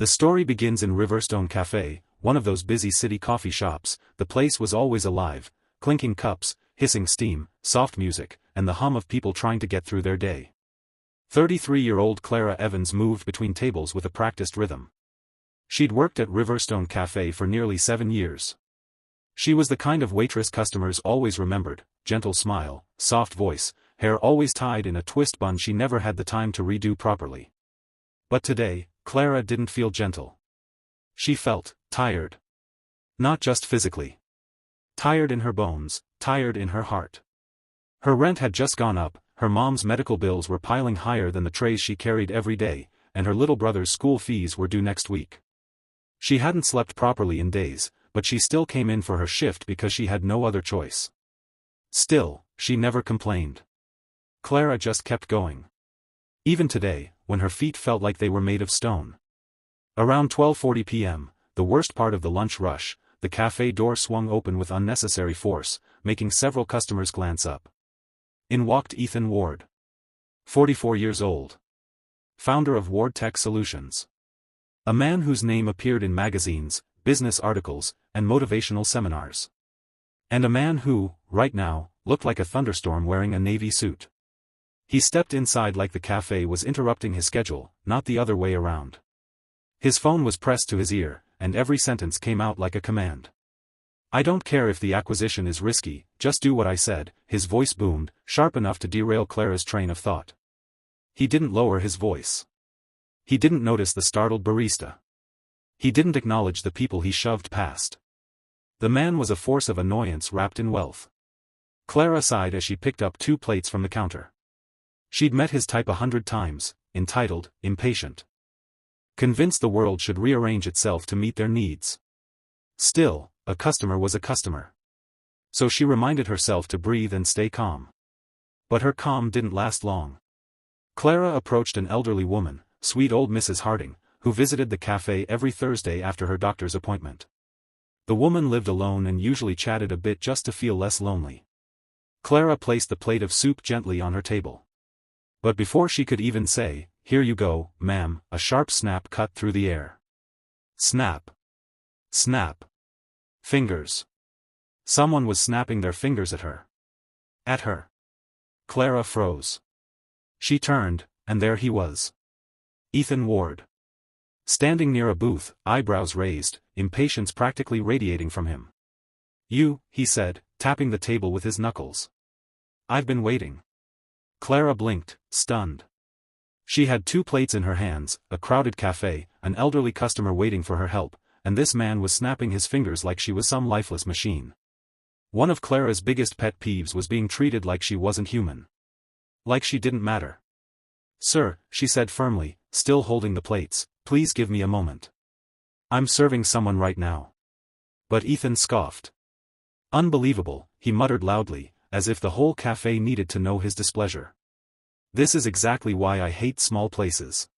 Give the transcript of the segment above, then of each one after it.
The story begins in Riverstone Café, one of those busy city coffee shops. The place was always alive, clinking cups, hissing steam, soft music, and the hum of people trying to get through their day. 33-year-old Clara Evans moved between tables with a practiced rhythm. She'd worked at Riverstone Café for nearly 7 years. She was the kind of waitress customers always remembered: gentle smile, soft voice, hair always tied in a twist bun she never had the time to redo properly. But today, Clara didn't feel gentle. She felt tired. Not just physically. Tired in her bones, tired in her heart. Her rent had just gone up, her mom's medical bills were piling higher than the trays she carried every day, and her little brother's school fees were due next week. She hadn't slept properly in days, but she still came in for her shift because she had no other choice. Still, she never complained. Clara just kept going. Even today, when her feet felt like they were made of stone. Around 12:40 p.m., the worst part of the lunch rush, the cafe door swung open with unnecessary force, making several customers glance up. In walked Ethan Ward. 44 years old. Founder of Ward Tech Solutions. A man whose name appeared in magazines, business articles, and motivational seminars. And a man who, right now, looked like a thunderstorm wearing a navy suit. He stepped inside like the cafe was interrupting his schedule, not the other way around. His phone was pressed to his ear, and every sentence came out like a command. "I don't care if the acquisition is risky, just do what I said," his voice boomed, sharp enough to derail Clara's train of thought. He didn't lower his voice. He didn't notice the startled barista. He didn't acknowledge the people he shoved past. The man was a force of annoyance wrapped in wealth. Clara sighed as she picked up 2 plates from the counter. She'd met his type 100 times: entitled, impatient. Convinced the world should rearrange itself to meet their needs. Still, a customer was a customer. So she reminded herself to breathe and stay calm. But her calm didn't last long. Clara approached an elderly woman, sweet old Mrs. Harding, who visited the cafe every Thursday after her doctor's appointment. The woman lived alone and usually chatted a bit just to feel less lonely. Clara placed the plate of soup gently on her table. But before she could even say, "Here you go, ma'am," a sharp snap cut through the air. Snap. Snap. Fingers. Someone was snapping their fingers at her. At her. Clara froze. She turned, and there he was. Ethan Ward. Standing near a booth, eyebrows raised, impatience practically radiating from him. "You," he said, tapping the table with his knuckles. "I've been waiting." Clara blinked, stunned. She had 2 plates in her hands, a crowded cafe, an elderly customer waiting for her help, and this man was snapping his fingers like she was some lifeless machine. One of Clara's biggest pet peeves was being treated like she wasn't human. Like she didn't matter. "Sir," she said firmly, still holding the plates, "please give me a moment. I'm serving someone right now." But Ethan scoffed. "Unbelievable," he muttered loudly, as if the whole cafe needed to know his displeasure. "This is exactly why I hate small places."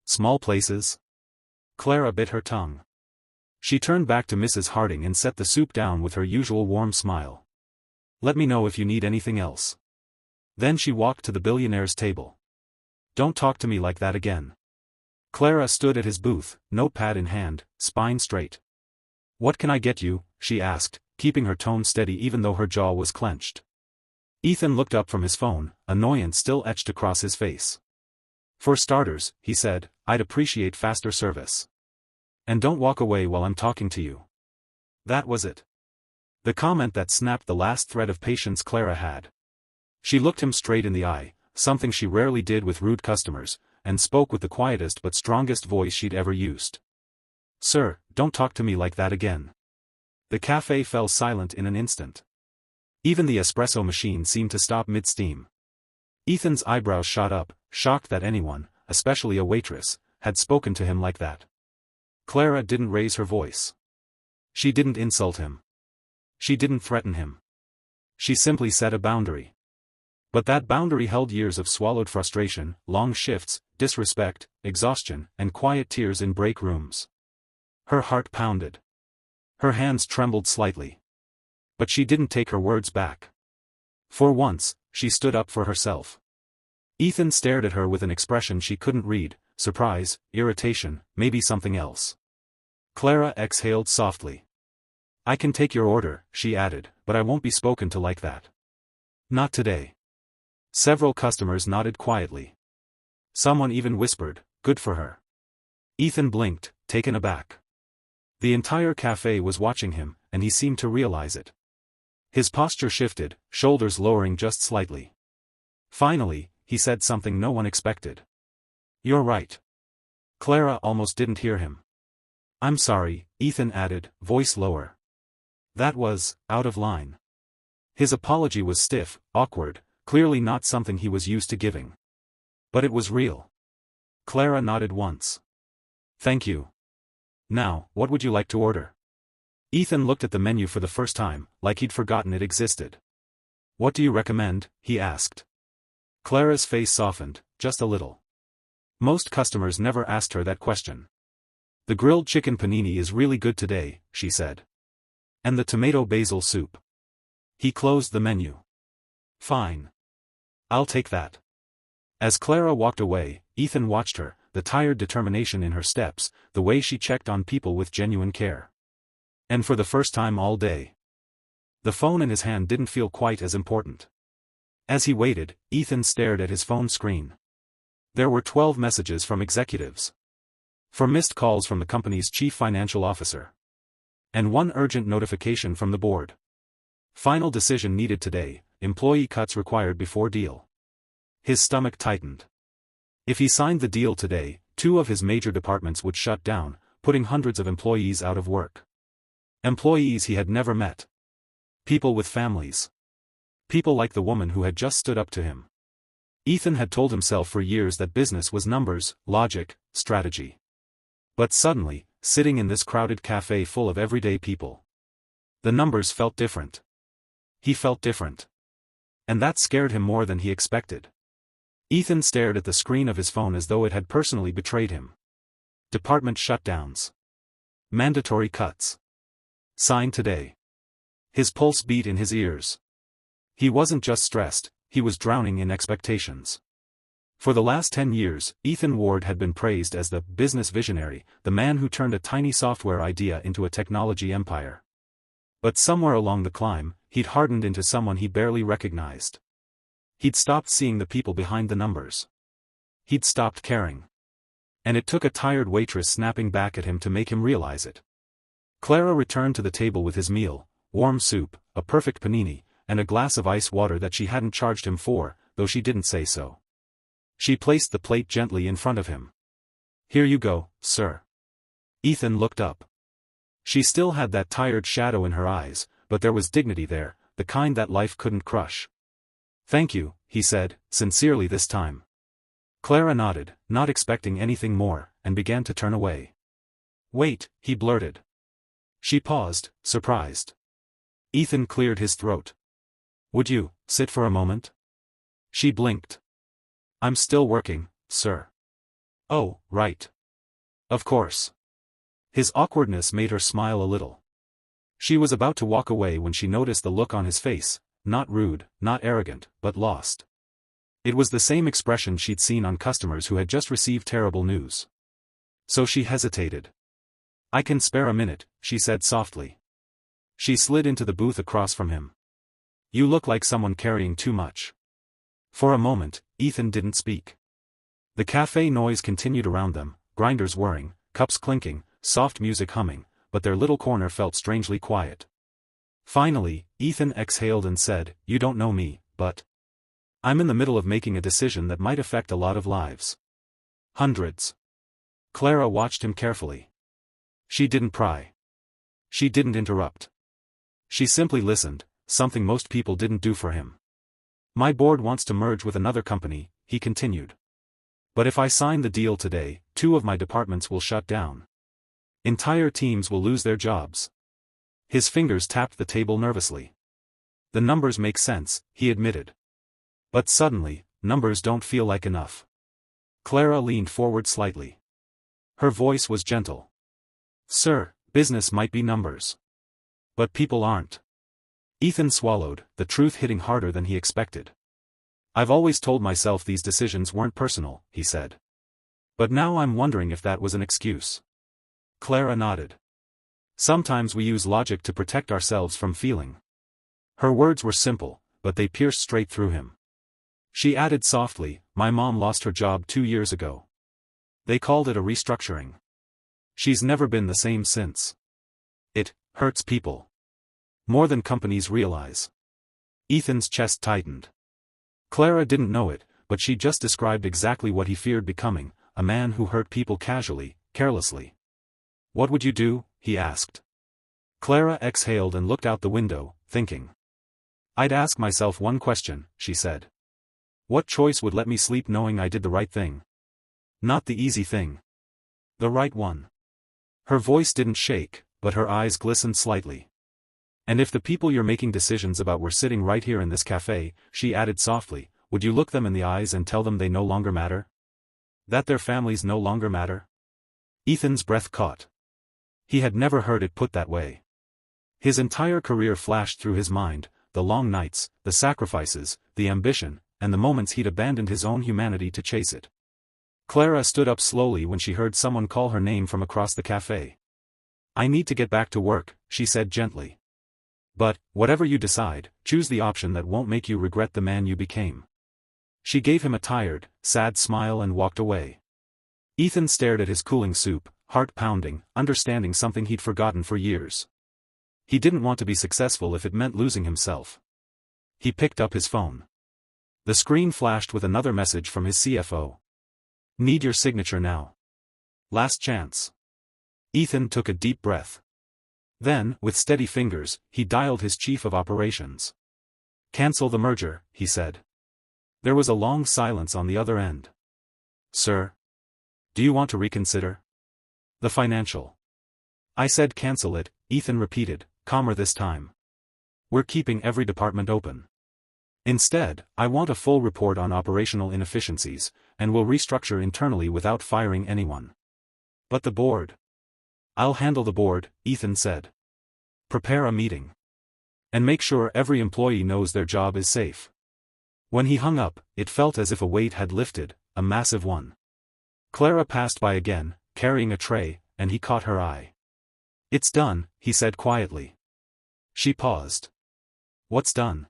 Small places? Clara bit her tongue. She turned back to Mrs. Harding and set the soup down with her usual warm smile. "Let me know if you need anything else." Then she walked to the billionaire's table. "Don't talk to me like that again." Clara stood at his booth, notepad in hand, spine straight. "What can I get you?" she asked, keeping her tone steady even though her jaw was clenched. Ethan looked up from his phone, annoyance still etched across his face. "For starters," he said, "I'd appreciate faster service. And don't walk away while I'm talking to you." That was it. The comment that snapped the last thread of patience Clara had. She looked him straight in the eye, something she rarely did with rude customers, and spoke with the quietest but strongest voice she'd ever used. "Sir, don't talk to me like that again." The cafe fell silent in an instant. Even the espresso machine seemed to stop mid-steam. Ethan's eyebrows shot up, shocked that anyone, especially a waitress, had spoken to him like that. Clara didn't raise her voice. She didn't insult him. She didn't threaten him. She simply set a boundary. But that boundary held years of swallowed frustration, long shifts, disrespect, exhaustion, and quiet tears in break rooms. Her heart pounded. Her hands trembled slightly. But she didn't take her words back. For once, she stood up for herself. Ethan stared at her with an expression she couldn't read, surprise, irritation, maybe something else. Clara exhaled softly. I can take your order, she added, but I won't be spoken to like that. Not today. Several customers nodded quietly. Someone even whispered, good for her. Ethan blinked, taken aback. The entire cafe was watching him, and he seemed to realize it. His posture shifted, shoulders lowering just slightly. Finally, he said something no one expected. You're right. Clara almost didn't hear him. I'm sorry, Ethan added, voice lower. That was out of line. His apology was stiff, awkward, clearly not something he was used to giving. But it was real. Clara nodded once. Thank you. Now, what would you like to order? Ethan looked at the menu for the first time, like he'd forgotten it existed. What do you recommend? He asked. Clara's face softened, just a little. Most customers never asked her that question. The grilled chicken panini is really good today, she said. And the tomato basil soup. He closed the menu. Fine. I'll take that. As Clara walked away, Ethan watched her, the tired determination in her steps, the way she checked on people with genuine care. And for the first time all day, the phone in his hand didn't feel quite as important. As he waited, Ethan stared at his phone screen. There were 12 messages from executives. 4 missed calls from the company's chief financial officer. And 1 urgent notification from the board. Final decision needed today, employee cuts required before deal. His stomach tightened. If he signed the deal today, 2 of his major departments would shut down, putting hundreds of employees out of work. Employees he had never met. People with families. People like the woman who had just stood up to him. Ethan had told himself for years that business was numbers, logic, strategy. But suddenly, sitting in this crowded cafe full of everyday people, the numbers felt different. He felt different. And that scared him more than he expected. Ethan stared at the screen of his phone as though it had personally betrayed him. Department shutdowns. Mandatory cuts. Signed today. His pulse beat in his ears. He wasn't just stressed, he was drowning in expectations. For the last 10 years, Ethan Ward had been praised as the business visionary, the man who turned a tiny software idea into a technology empire. But somewhere along the climb, he'd hardened into someone he barely recognized. He'd stopped seeing the people behind the numbers. He'd stopped caring. And it took a tired waitress snapping back at him to make him realize it. Clara returned to the table with his meal, warm soup, a perfect panini, and a glass of ice water that she hadn't charged him for, though she didn't say so. She placed the plate gently in front of him. Here you go, sir. Ethan looked up. She still had that tired shadow in her eyes, but there was dignity there, the kind that life couldn't crush. Thank you, he said, sincerely this time. Clara nodded, not expecting anything more, and began to turn away. Wait, he blurted. She paused, surprised. Ethan cleared his throat. Would you sit for a moment? She blinked. I'm still working, sir. Oh, right. Of course. His awkwardness made her smile a little. She was about to walk away when she noticed the look on his face, not rude, not arrogant, but lost. It was the same expression she'd seen on customers who had just received terrible news. So she hesitated. I can spare a minute, she said softly. She slid into the booth across from him. You look like someone carrying too much. For a moment, Ethan didn't speak. The cafe noise continued around them, grinders whirring, cups clinking, soft music humming, but their little corner felt strangely quiet. Finally, Ethan exhaled and said, You don't know me, but I'm in the middle of making a decision that might affect a lot of lives. Hundreds. Clara watched him carefully. She didn't pry. She didn't interrupt. She simply listened, something most people didn't do for him. My board wants to merge with another company, he continued. But if I sign the deal today, 2 of my departments will shut down. Entire teams will lose their jobs. His fingers tapped the table nervously. The numbers make sense, he admitted. But suddenly, numbers don't feel like enough. Clara leaned forward slightly. Her voice was gentle. Sir, business might be numbers. But people aren't. Ethan swallowed, the truth hitting harder than he expected. I've always told myself these decisions weren't personal, he said. But now I'm wondering if that was an excuse. Clara nodded. Sometimes we use logic to protect ourselves from feeling. Her words were simple, but they pierced straight through him. She added softly, my mom lost her job 2 years ago. They called it a restructuring. She's never been the same since. It hurts people. More than companies realize. Ethan's chest tightened. Clara didn't know it, but she just described exactly what he feared becoming, a man who hurt people casually, carelessly. What would you do? He asked. Clara exhaled and looked out the window, thinking. I'd ask myself one question, she said. What choice would let me sleep knowing I did the right thing? Not the easy thing. The right one. Her voice didn't shake, but her eyes glistened slightly. And if the people you're making decisions about were sitting right here in this café, she added softly, would you look them in the eyes and tell them they no longer matter? That their families no longer matter? Ethan's breath caught. He had never heard it put that way. His entire career flashed through his mind, the long nights, the sacrifices, the ambition, and the moments he'd abandoned his own humanity to chase it. Clara stood up slowly when she heard someone call her name from across the café. I need to get back to work, she said gently. But, whatever you decide, choose the option that won't make you regret the man you became. She gave him a tired, sad smile and walked away. Ethan stared at his cooling soup, heart pounding, understanding something he'd forgotten for years. He didn't want to be successful if it meant losing himself. He picked up his phone. The screen flashed with another message from his CFO. Need your signature now. Last chance. Ethan took a deep breath. Then, with steady fingers, he dialed his chief of operations. Cancel the merger, he said. There was a long silence on the other end. Sir? Do you want to reconsider? The financial. I said cancel it, Ethan repeated, calmer this time. We're keeping every department open. Instead, I want a full report on operational inefficiencies, and we'll restructure internally without firing anyone. But the board? I'll handle the board, Ethan said. Prepare a meeting. And make sure every employee knows their job is safe. When he hung up, it felt as if a weight had lifted, a massive one. Clara passed by again, carrying a tray, and he caught her eye. It's done, he said quietly. She paused. What's done?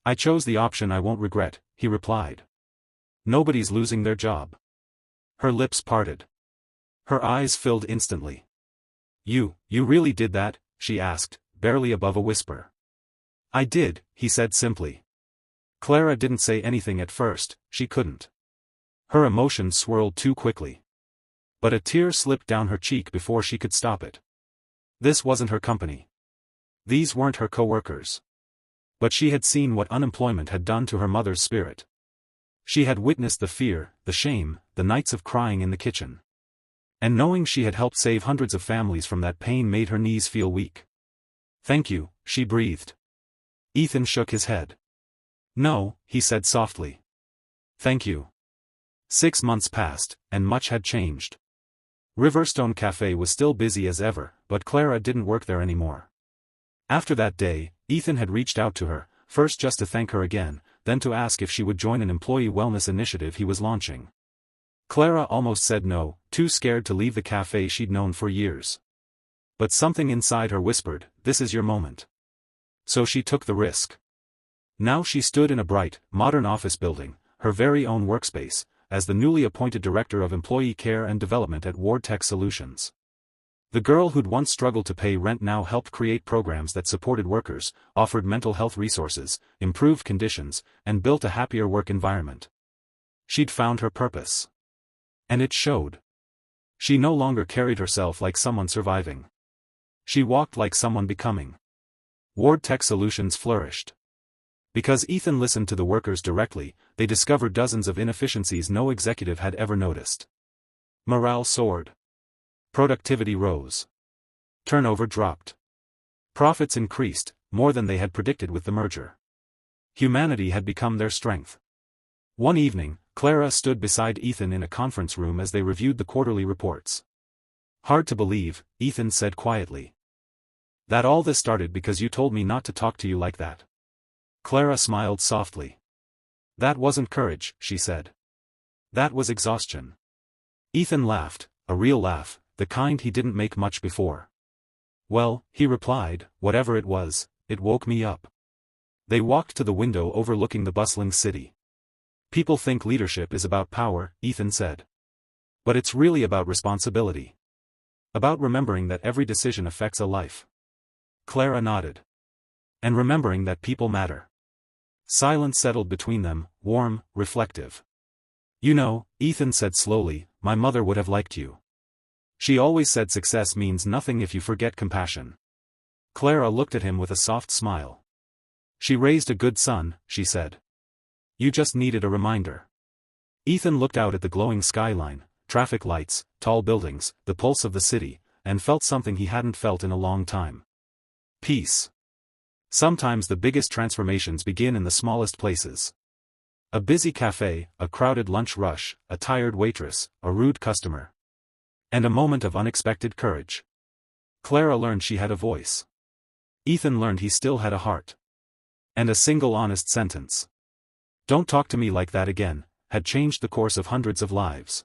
I chose the option I won't regret, he replied. Nobody's losing their job. Her lips parted. Her eyes filled instantly. You really did that? She asked, barely above a whisper. I did, he said simply. Clara didn't say anything at first, she couldn't. Her emotions swirled too quickly. But a tear slipped down her cheek before she could stop it. This wasn't her company. These weren't her co-workers. But she had seen what unemployment had done to her mother's spirit. She had witnessed the fear, the shame, the nights of crying in the kitchen. And knowing she had helped save hundreds of families from that pain made her knees feel weak. Thank you, she breathed. Ethan shook his head. No, he said softly. Thank you. 6 months passed, and much had changed. Riverstone Café was still busy as ever, but Clara didn't work there anymore. After that day, Ethan had reached out to her, first just to thank her again, then to ask if she would join an employee wellness initiative he was launching. Clara almost said no, too scared to leave the café she'd known for years. But something inside her whispered, this is your moment. So she took the risk. Now she stood in a bright, modern office building, her very own workspace, as the newly appointed Director of Employee Care and Development at Ward Solutions. The girl who'd once struggled to pay rent now helped create programs that supported workers, offered mental health resources, improved conditions, and built a happier work environment. She'd found her purpose. And it showed. She no longer carried herself like someone surviving. She walked like someone becoming. Ward Solutions flourished. Because Ethan listened to the workers directly, they discovered dozens of inefficiencies no executive had ever noticed. Morale soared. Productivity rose. Turnover dropped. Profits increased, more than they had predicted with the merger. Humanity had become their strength. One evening, Clara stood beside Ethan in a conference room as they reviewed the quarterly reports. Hard to believe, Ethan said quietly. That all this started because you told me not to talk to you like that. Clara smiled softly. That wasn't courage, she said. That was exhaustion. Ethan laughed, a real laugh, the kind he didn't make much before. Well, he replied, whatever it was, it woke me up. They walked to the window overlooking the bustling city. People think leadership is about power, Ethan said. But it's really about responsibility. About remembering that every decision affects a life. Clara nodded. And remembering that people matter. Silence settled between them, warm, reflective. You know, Ethan said slowly, my mother would have liked you. She always said success means nothing if you forget compassion. Clara looked at him with a soft smile. She raised a good son, she said. You just needed a reminder. Ethan looked out at the glowing skyline, traffic lights, tall buildings, the pulse of the city, and felt something he hadn't felt in a long time. Peace. Sometimes the biggest transformations begin in the smallest places. A busy café, a crowded lunch rush, a tired waitress, a rude customer. And a moment of unexpected courage. Clara learned she had a voice. Ethan learned he still had a heart. And a single honest sentence. Don't talk to me like that again, had changed the course of hundreds of lives.